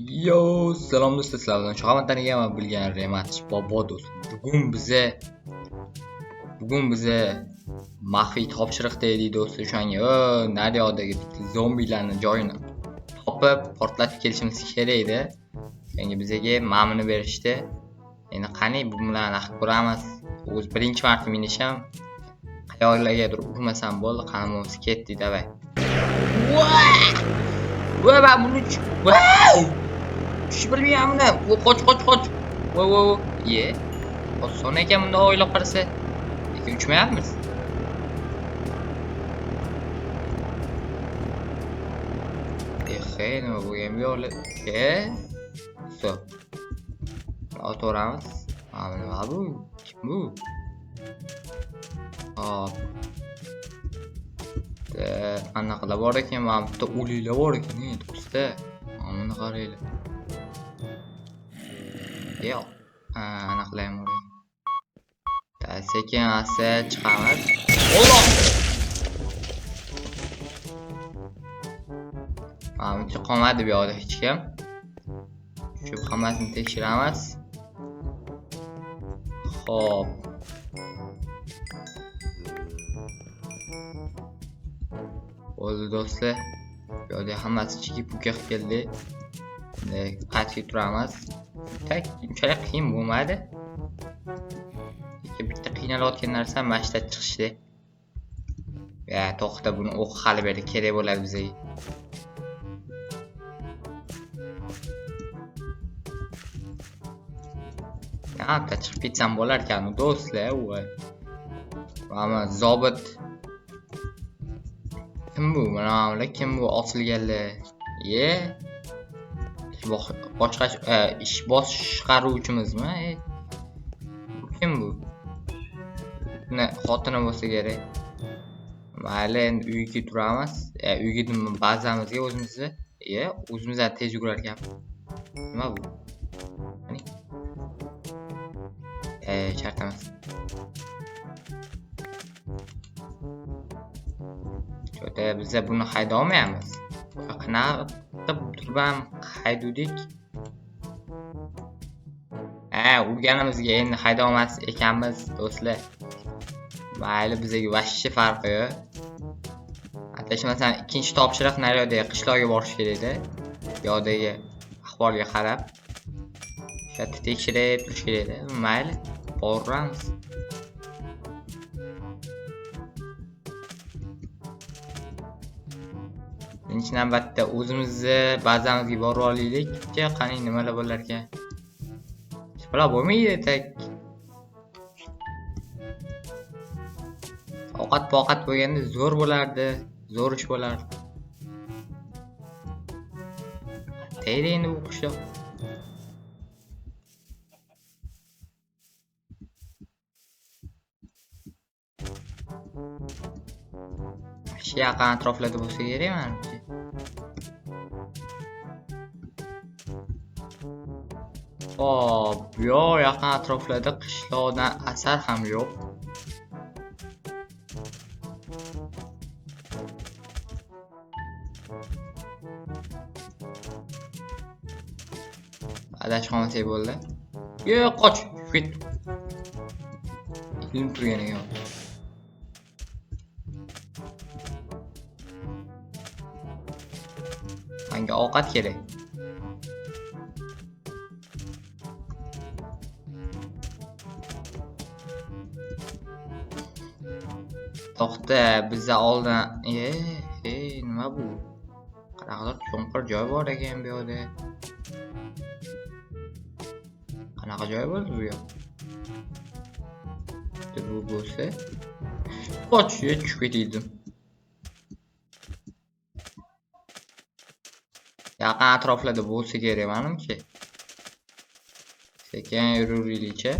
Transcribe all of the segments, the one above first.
Yo, salom do'stlar, sizlar bilan Shoxamatdan bilgan rematch bobo do'st. Bugun bize maxfiy topshiriq deylik do'stlar. O'shanga Naryodagi zombilarni joyini topib portlatib kelishimiz kerak edi. Shunga bizga ma'mini berishdi. Endi qani bu bilan aqib ko'ramiz. O'z birinchi marta minisham. Qayoqlargadir urmasam bo'ldi, qanimiz ketdi davay. Va bunu tushib bilmayapman. Qoch. Ye. Oson ekan bunda o'ylab qarasa. Lekin uchmayapmiz. Nima bo'lgan bu yo'li? So. O'tiramiz. Mana bu. Kim bu? Hop. Anaqalar bor ekan, mana bitta o'liklar bor ekan, do'stlar. Mana qaranglar. Yo'q. Anaqalar ham bor ekan. Sekin asta chiqamiz. Alloh. Mana qolmadi bu yoqda hech kim. Shu hammasini tekshiramiz. Xo'p. Bo'ldi do'stlar. Bu yerda hammasi chiki-puka qilib keldi. Endi qaytib turamiz. Unchalik qiyin bo'lmadi. Bitta qiynalayotgan narsa mashta chiqishdi. Ya, to'xta, buni o'q hali beri kerak bo'ladi bizga. Hatta chiqib ketsam bo'lar ekan do'stlar. Mana zobit. Kim bu? Mana kim bu osilganlar? Boshqa ish boshqaruvchimizmi? Kim bu? Buni xotini bo'lsa kerak. Mayli, endi uyga turamiz. Uyga bazamizga o'zimizni, o'zimizdan tez yugurar ekan. Nima bu? Qani? Chartamiz. Jo'da biz buni hayda olmaymiz. Qanaqa turban haydudik? Urganimizga endi hayda olmas ekanmiz do'stlar. Mayli, bizga vashchi farqi yo'q. Masalan, ikkinchi topshiriq Naryodagi qishloqqa borish kerak edi. Bu yoqdagi ahvolga qarab, shu tekshirib turish kerak edi. Mayli, boramiz. Birinchi navbatda o'zimizni bazamizga borib olaylik. Qani nimalar bo'lar ekan? Bular bo'lmaydi tek. Ovqat bo'lganda zo'r bo'lardi, zo'r ish bo'lardi. Teydi endi bu qishloq. Shu yaqin atroflarda bo'lsa kerak menimcha. Yaqin atroflarda qishloqdan asar ham yo'q. Adashib qolmasak bo'ldi. Qoch, ket. Ilm turgan ekan. Menga ovqat kerak. To'xta, bizga oldin nima bu? Qanaqadir cho'nqir joy bor ekan bu yerda. Qanaqa joy bo'ldi bu yoq? Bu bo'lsa, qoch, tushib ketdim. Yaqin atroflarda bo'lsa kerak menimcha. Sekin yuraylikcha.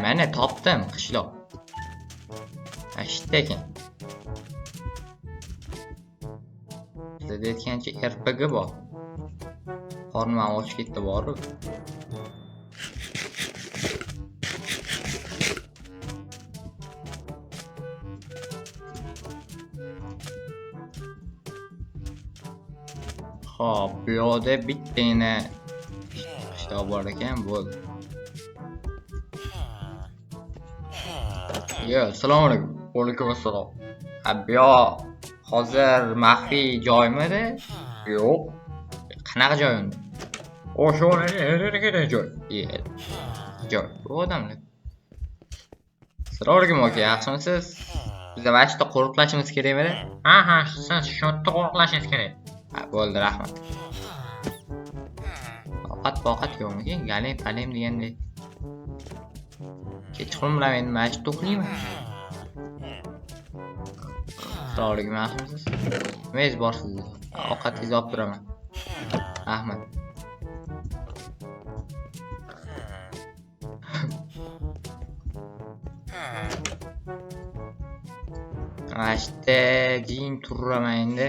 Mana topdim qishloq. Ashta ekan. Sizda aytgancha RPG bor. Qornim ham ochib ketdi boru. Xo'p, bu yoqda bittagina ishtoq bor ekan, bo'ldi. Yo, assalomu alaykum. Va alaykum assalom. Bu yoq hozir maxfiy joymidi? Yo'q. Qanaqa joy unda? O'sha joy. Joy. Bu odamlar. Assalomu alaykum aka, yaxshimisiz? Biz mana shu yerda qo'riqlashimiz kerakmi? Ha, siz shu yerda qo'riqlashingiz kerak. Ha, bo'ldi, rahmat. Ovqat yo'qmikan? Galim degandek. Kechqurun bilan endi mana shu to'qlayman. Assalomu alaykum, yaxshimisiz? Nimangiz bor sizda? Ovqatingizni olib turaman. Rahmat. Mana shu yerda jin turaman endi.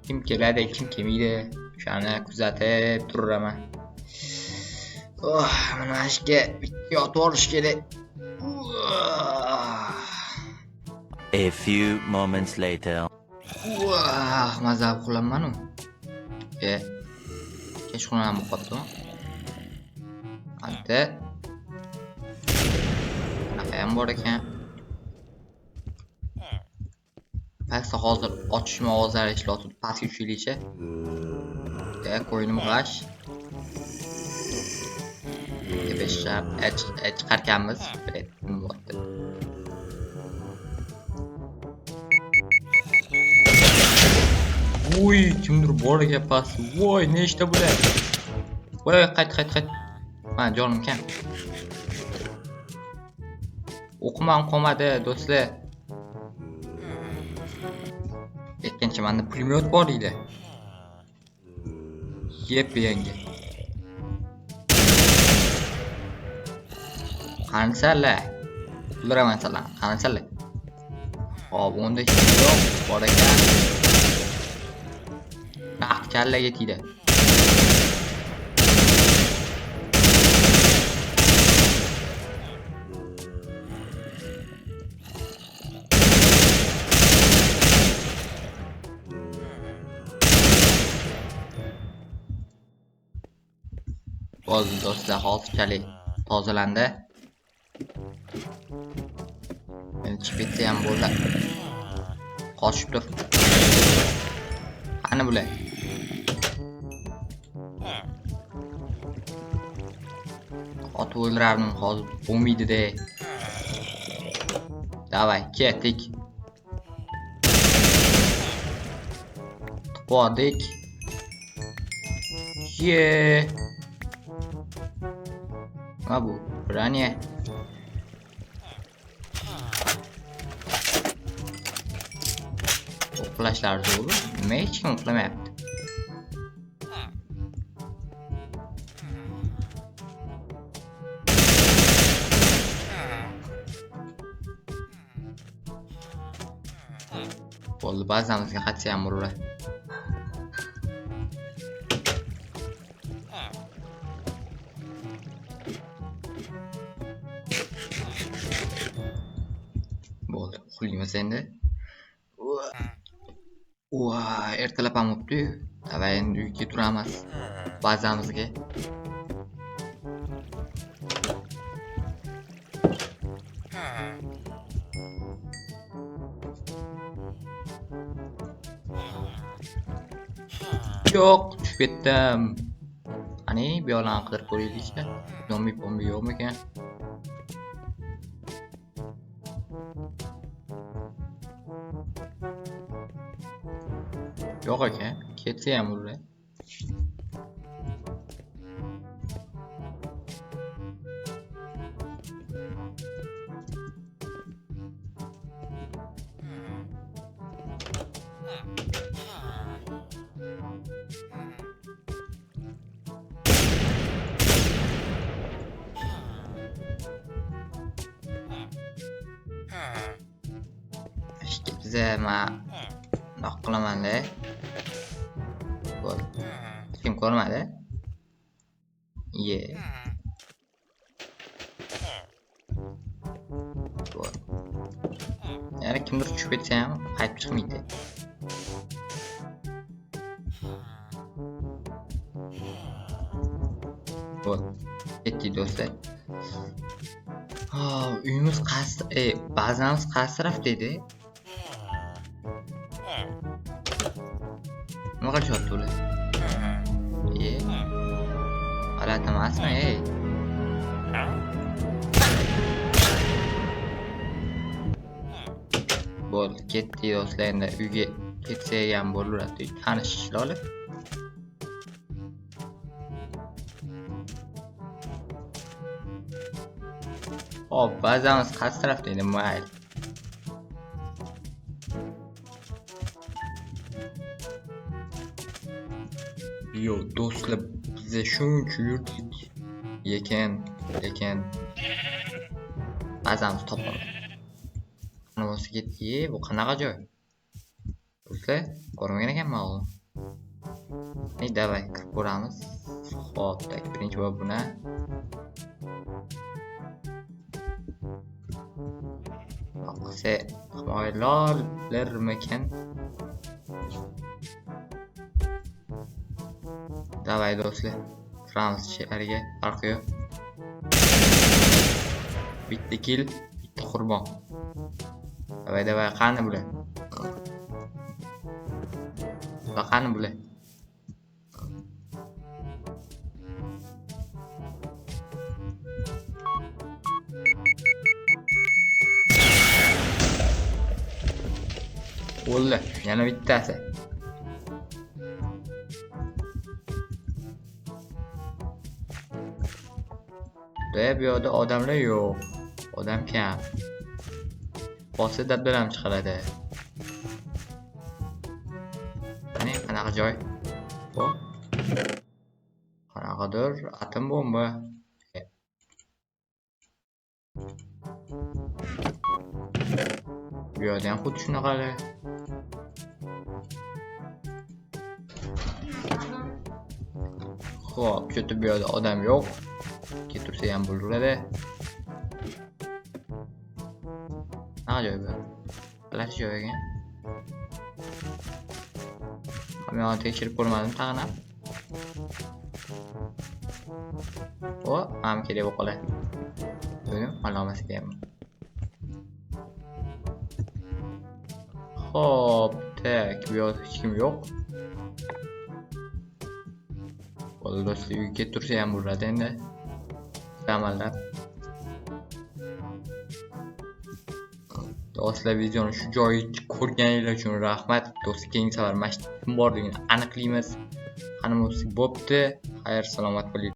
Kim keladi, kim kelmaydi, o'shani kuzatib turaman. Mana shu yerga yotib olish kerak. A few moments later. Mazza qilaman-ku. Kechqurun ham qolibdi. Ante. Bunaqa ham bor ekan. Pastda hozir ochishma ovozlari eshityapti, pastga tushaylikchi. Qo'ynim g'ash. Beshab chiqarkanmiz. Bo'pti. Voy, kimdir bor ekan past. Voy, nechta bular? Voy, qayt. Mana jonim kam. O'qimam qolmadi, do'stlar. Aytgancha menda pulemyot bor edi. Yangi. Qansalar? Uldiraman sizlarni. Qansalar? Hop, unda hech yo'q, bor ekan. Naqd kallaga tegdi. Bo'ldi do'stlar, hozirchalik tozalandi. Men chipetsa ham bo'ldi. Qochib tur. Qani bular? Otib o'ldirardim hozir bo'lmaydi-da. Davay, ketdik. Bordik. Nima bu? Braniya. O'qlashlar zo'rmi? Nima hech kim uxlamayapti? Bo'ldi, bazamizga qatsa ham uradi. Bo'ldi, uxlaymiz endi. Ertalab ham o'tdi-yu. Davay endi uyga turamiz. Bazamizga. Yo'q, tushib ketdim. Qani, bu yoqlarni qidirib ko'raylikchi. Zombi yo'qmi ekan? Yo'q ekan, ketsa ham uradi. size men bunaqa qilaman-da. Bo'ldi. Hech kim ko'rmadi. Ye. Bo'ldi. Yana kimdir tushib ketsa ham qaytib chiqmaydi. Bo'ldi. Ketdik do'stlar. Ha, uyimiz qaysi, bazamiz qaysi tarafda edi? Nima qilishyapti ular? G'alati emasmi, Bo'ldi, ketdik do'stlar, endi uyga ketsak ham bo'laveradi. Tanishishlar olib. Hop, bazamiz qaysi tarafda edi? Mayli. Yo, do'stlar, biz shuncha yurdik. Lekin bazamiz topolmadik. Qani bo'lsa ketdik. Bu qanaqa joy? Do'stlar, ko'rmagan ekanman uni. Davay, kirib ko'ramiz. Xo'p, birinchi bor buni. Qilsa himoyalarmikan? Davay do'stlar, kiramiz ichkariga, farqi yo'q. Bitta kill, bitta qurbon. Davay, qani bular? Qani bular? O'ldi, yana bittasi. Bu yerda odamlar yo'q. Odam kam. Bosi dabdalam chiqaradi. Mana qanaqa joy? Bu qanaqadir atom bomba. Bu yerda ham xuddi shunaqalar. Xo'p, shu yerda odam yo'q. Ketursa ham bo'laveradi. Qanaqa joy bu? Qalash joy ekan. Men uni tekshirib ko'rmadim tag'in. O, ham kerak bo'lib qoladi. Buni alomasiga ham. Xo'p, tak, bu yerda hech kim yo'q. Bo'ldi do'stlar, uyga ketib tursa ham bo'ladi endi. Amallab. Do'stlar, videoni shu joyni ko'rganinglar uchun rahmat. Do'stlar, keyingi safar mana shu borligini aniqlaymiz. Qani bo'lsa bo'pti. Xayr, salomat bo'ling.